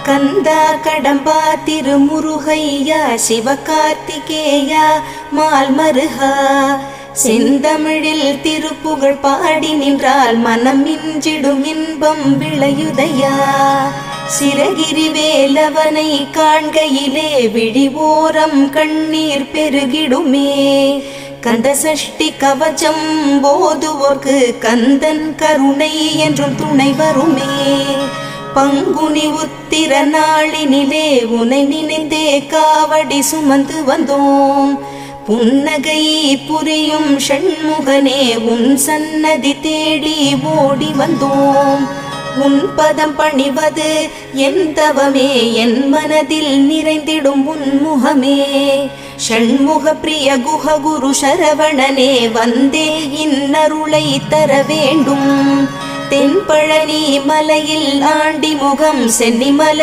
கந்தா கடம்பா திருமுருகையா சிவகார்த்திகேயா மால்மருகா செந்தமிழில் திருப்புகழ் பாடி நின்றால் மனம் மிஞ்சிடும் இன்பம் விளையுதையா. சிரகிரி வேலவனை காண்கையிலே விழிவோரம் கண்ணீர் பெருகிடுமே. கந்த சஷ்டி கவச்சம் போதுவோர்க்கு கந்தன் கருணை என்றும் துணை வருமே. பங்குனி உத்திர நாளினிலே உனை நினைந்தே காவடி சுமந்து வந்தோம். புன்னகை புரியும் ஷண்முகனே உன் சன்னதி தேடி ஓடி வந்தோம். உன் பதம் பணிவது என் தவமே, என் மனதில் நிறைந்திடும் உன் முகமே. ஷண்முக பிரிய குஹ குரு சரவணனே வந்தே இன்னருளை தர வேண்டும். தென்பழனி மலையில் ஆண்டி முகம் சென்னிமலை